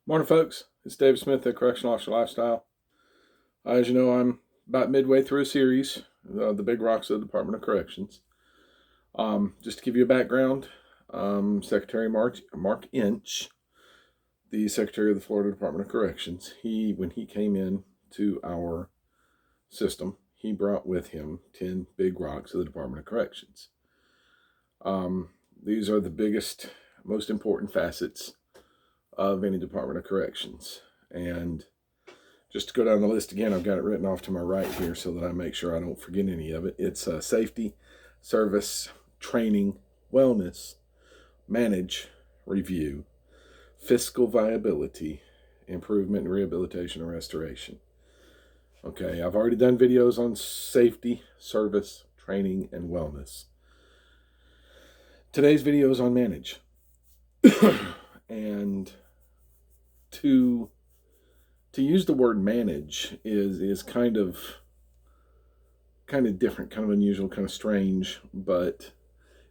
Morning, folks. It's David Smith at Correctional Officer Lifestyle. As you know, I'm about midway through a series, The Big Rocks of the Department of Corrections. Just to give you a background, Secretary Mark Inch, the Secretary of the Florida Department of Corrections, when he came in to our system, he brought with him 10 big rocks of the Department of Corrections. These are the biggest, most important facets of any Department of Corrections. And just to go down the list again, I've got it written off to my right here so that I make sure I don't forget any of it. It's safety, service, training, wellness, manage, review, fiscal viability, improvement and rehabilitation and restoration. Okay, I've already done videos on safety, service, training, and wellness. Today's video is on manage. And to use the word manage is kind of different, kind of unusual, kind of strange. But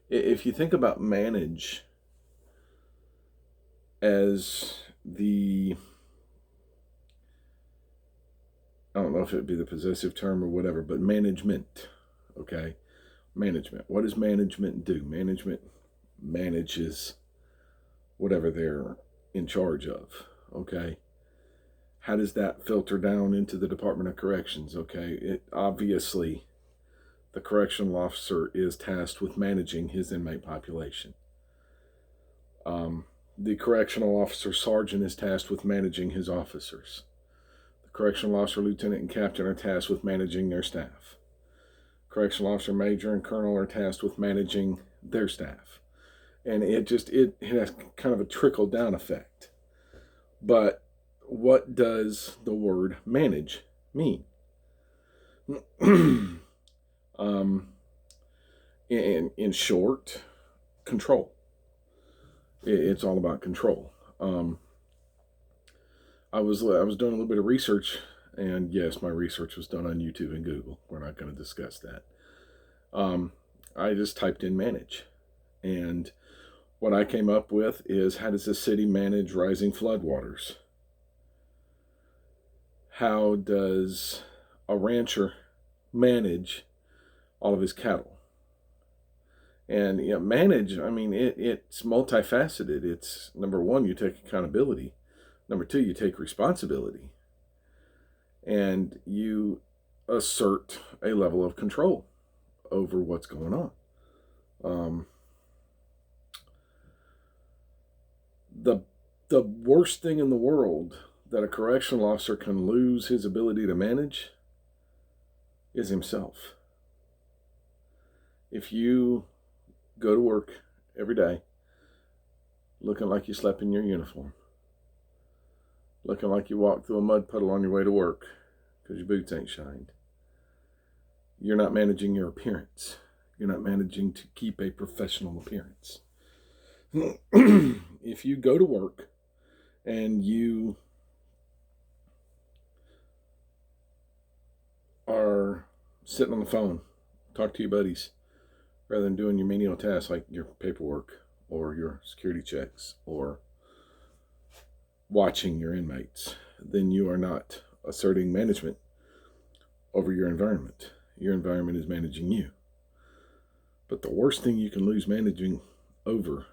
if you think about manage as I don't know if it would be the possessive term or whatever, but management, okay? Management. What does management do? Management manages whatever they're in charge of, okay? How does that filter down into the Department of Corrections, okay? Obviously, the correctional officer is tasked with managing his inmate population. The correctional officer sergeant is tasked with managing his officers. The correctional officer lieutenant and captain are tasked with managing their staff. Correctional officer major and colonel are tasked with managing their staff. And it has kind of a trickle down effect. But what does the word manage mean? In short, control. It's all about control. I was doing a little bit of research, and yes, my research was done on YouTube and Google. We're not going to discuss that. I just typed in manage, and what I came up with is, how does the city manage rising floodwaters? How does a rancher manage all of his cattle? And manage, I mean, it's multifaceted. It's, number one, you take accountability. Number two, you take responsibility. And you assert a level of control over what's going on. The worst thing in the world that a correctional officer can lose his ability to manage is himself. If you go to work every day looking like you slept in your uniform, looking like you walked through a mud puddle on your way to work because your boots ain't shined, you're not managing your appearance. You're not managing to keep a professional appearance. If you go to work and you are sitting on the phone, talk to your buddies, rather than doing your menial tasks like your paperwork or your security checks or watching your inmates, then you are not asserting management over your environment. Your environment is managing you. But the worst thing you can lose managing over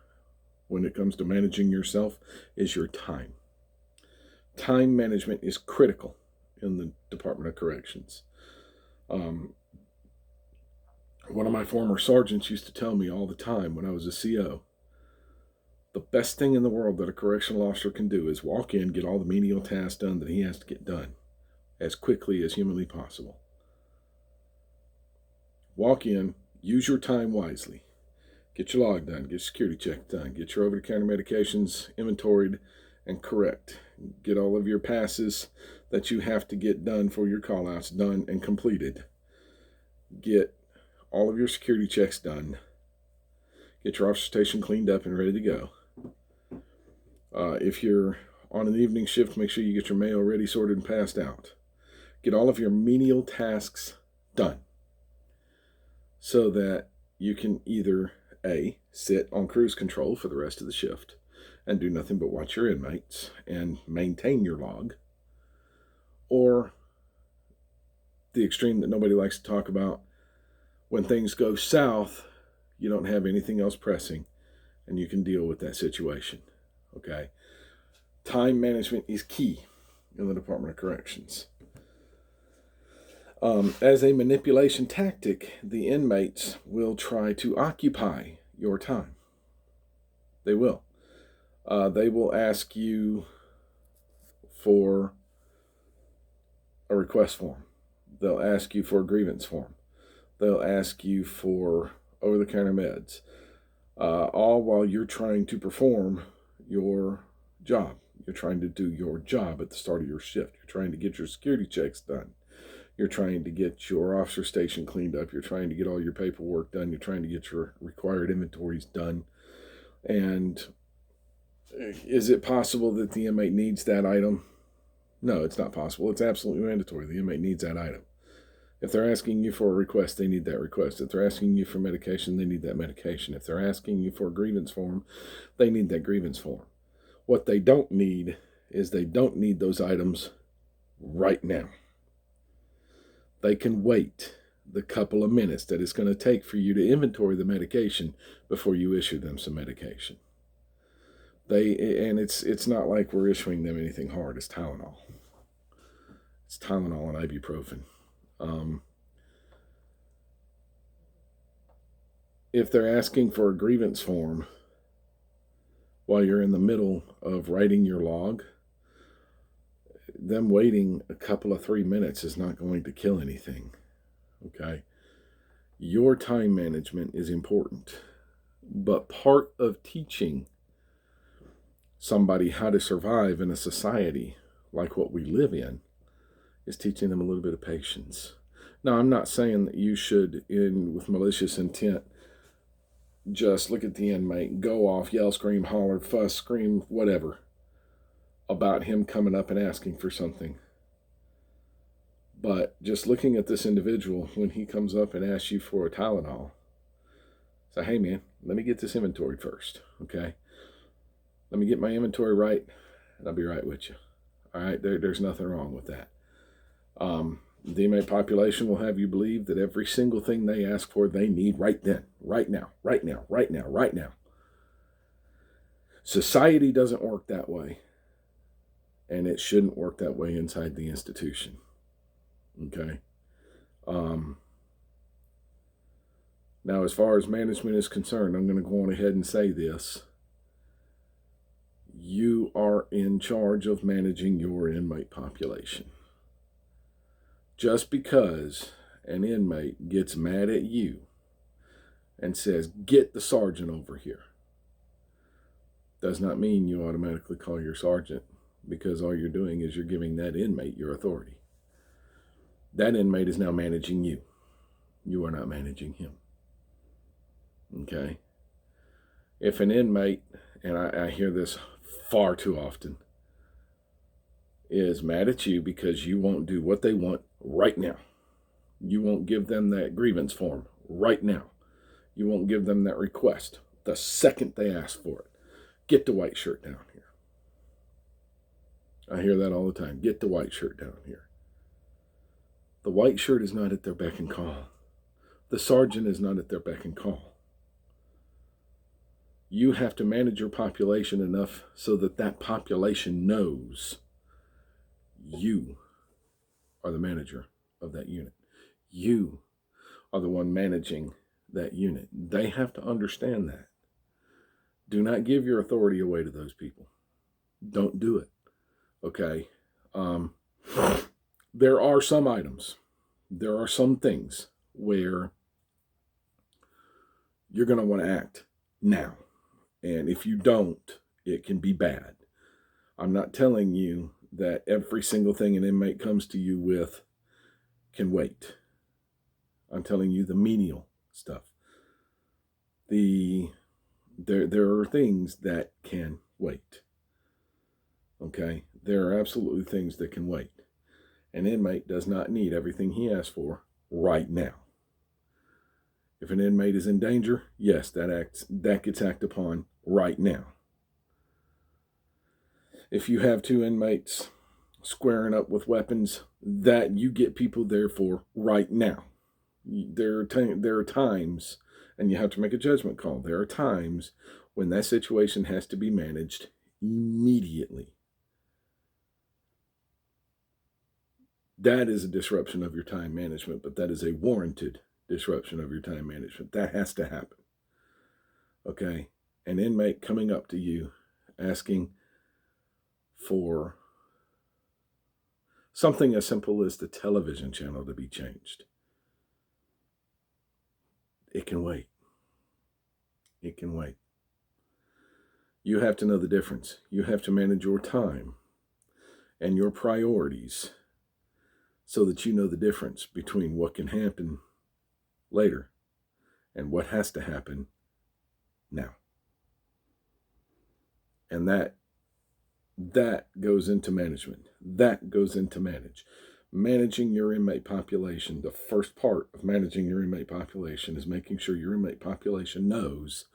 when it comes to managing yourself is your time. Time management is critical in the Department of Corrections. One of my former sergeants used to tell me all the time when I was a CO, the best thing in the world that a correctional officer can do is walk in, get all the menial tasks done that he has to get done as quickly as humanly possible. Walk in, use your time wisely. Get your log done, get your security check done, get your over-the-counter medications inventoried and correct. Get all of your passes that you have to get done for your call-outs done and completed. Get all of your security checks done. Get your officer station cleaned up and ready to go. If you're on an evening shift, make sure you get your mail ready, sorted, and passed out. Get all of your menial tasks done so that you can either A, sit on cruise control for the rest of the shift, and do nothing but watch your inmates and maintain your log, or the extreme that nobody likes to talk about, when things go south, you don't have anything else pressing and you can deal with that situation. Okay? Time management is key in the Department of Corrections. As a manipulation tactic, the inmates will try to occupy your time. They will. They will ask you for a request form. They'll ask you for a grievance form. They'll ask you for over-the-counter meds, all while you're trying to perform your job. You're trying to do your job at the start of your shift. You're trying to get your security checks done. You're trying to get your officer station cleaned up. You're trying to get all your paperwork done. You're trying to get your required inventories done. And is it possible that the inmate needs that item? No, it's not possible. It's absolutely mandatory. The inmate needs that item. If they're asking you for a request, they need that request. If they're asking you for medication, they need that medication. If they're asking you for a grievance form, they need that grievance form. What they don't need is they don't need those items right now. They can wait the couple of minutes that it's going to take for you to inventory the medication before you issue them some medication. It's not like we're issuing them anything hard. It's Tylenol. It's Tylenol and ibuprofen. If they're asking for a grievance form while you're in the middle of writing your log, them waiting a couple of 3 minutes is not going to kill anything. Okay? Your time management is important. But part of teaching somebody how to survive in a society like what we live in is teaching them a little bit of patience. Now, I'm not saying that you should, with malicious intent, just look at the inmate, go off, yell, scream, holler, fuss, scream, whatever, about him coming up and asking for something. But just looking at this individual, when he comes up and asks you for a Tylenol, say, hey man, let me get this inventory first, okay? Let me get my inventory right, and I'll be right with you. All right, there's nothing wrong with that. The inmate population will have you believe that every single thing they ask for, they need right then, right now, right now, right now, right now. Society doesn't work that way, and it shouldn't work that way inside the institution. Okay? Now, as far as management is concerned, I'm going to go on ahead and say this. You are in charge of managing your inmate population. Just because an inmate gets mad at you and says, get the sergeant over here, does not mean you automatically call your sergeant, because all you're doing is you're giving that inmate your authority. That inmate is now managing you. You are not managing him. Okay? If an inmate, and I hear this far too often, is mad at you because you won't do what they want right now. You won't give them that grievance form right now. You won't give them that request the second they ask for it. Get the white shirt down here. I hear that all the time. Get the white shirt down here. The white shirt is not at their beck and call. The sergeant is not at their beck and call. You have to manage your population enough so that that population knows you are the manager of that unit. You are the one managing that unit. They have to understand that. Do not give your authority away to those people. Don't do it. Okay? There are some items, there are some things where you're going to want to act now. And if you don't, it can be bad. I'm not telling you that every single thing an inmate comes to you with can wait. I'm telling you the menial stuff. There are things that can wait. Okay? There are absolutely things that can wait. An inmate does not need everything he asks for right now. If an inmate is in danger, yes, that gets acted upon right now. If you have two inmates squaring up with weapons, that you get people there for right now. There are times, and you have to make a judgment call. There are times when that situation has to be managed immediately. That is a disruption of your time management, but that is a warranted disruption of your time management. That has to happen. Okay? An inmate coming up to you asking for something as simple as the television channel to be changed. It can wait. It can wait. You have to know the difference. You have to manage your time and your priorities so that you know the difference between what can happen later and what has to happen now. And that goes into management. That goes into managing your inmate population. The first part of managing your inmate population is making sure your inmate population knows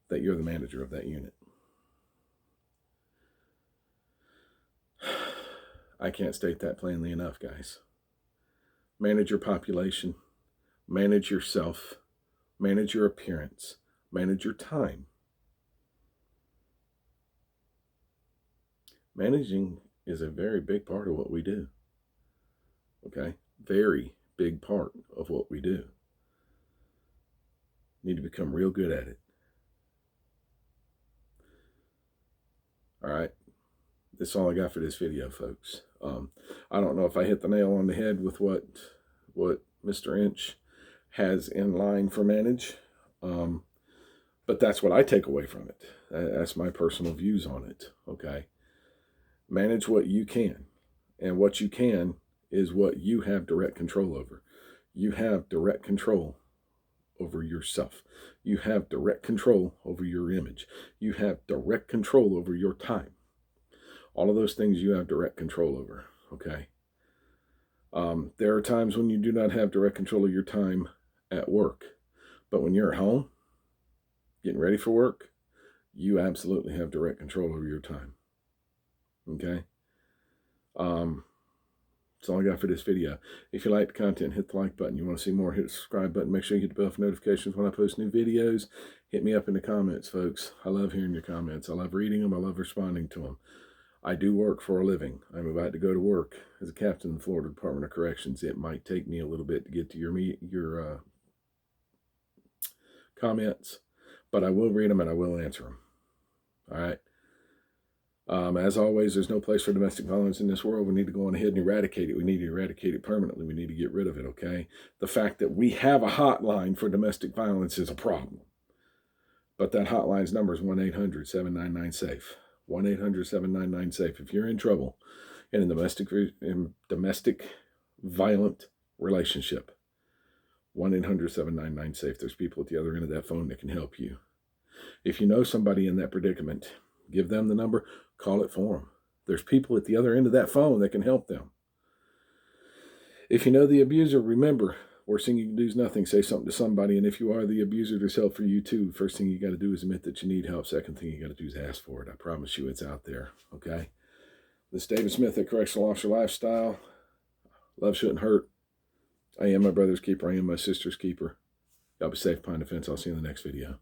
that you're the manager of that unit. I can't state that plainly enough, guys. Manage your population, manage yourself, manage your appearance, manage your time. Managing is a very big part of what we do. Okay? Very big part of what we do. Need to become real good at it. All right? That's all I got for this video, folks. I don't know if I hit the nail on the head with what Mr. Inch has in line for manage, but that's what I take away from it. That's my personal views on it. Okay? Manage what you can, and what you can is what you have direct control over. You have direct control over yourself. You have direct control over your image. You have direct control over your time. All of those things you have direct control over, okay? There are times when you do not have direct control of your time at work, but when you're at home, getting ready for work, you absolutely have direct control over your time, okay? That's all I got for this video. If you like the content, hit the like button. You want to see more, hit the subscribe button. Make sure you hit the bell for notifications when I post new videos. Hit me up in the comments, folks. I love hearing your comments. I love reading them. I love responding to them. I do work for a living. I'm about to go to work as a captain in the Florida Department of Corrections. It might take me a little bit to get to your comments, but I will read them and I will answer them. All right. As always, there's no place for domestic violence in this world. We need to go on ahead and eradicate it. We need to eradicate it permanently. We need to get rid of it, okay? The fact that we have a hotline for domestic violence is a problem. But that hotline's number is 1-800-799-SAFE. 1-800-799-SAFE. If you're in trouble in a domestic violent relationship, 1-800-799-SAFE. There's people at the other end of that phone that can help you. If you know somebody in that predicament, give them the number, call it for them. There's people at the other end of that phone that can help them. If you know the abuser, remember, worst thing you can do is nothing. Say something to somebody, and if you are the abuser, there's help for you too. First thing you got to do is admit that you need help. Second thing you got to do is ask for it. I promise you it's out there, okay? This is David Smith at Correctional Officer Lifestyle. Love shouldn't hurt. I am my brother's keeper. I am my sister's keeper. Y'all be safe, Pine Defense. I'll see you in the next video.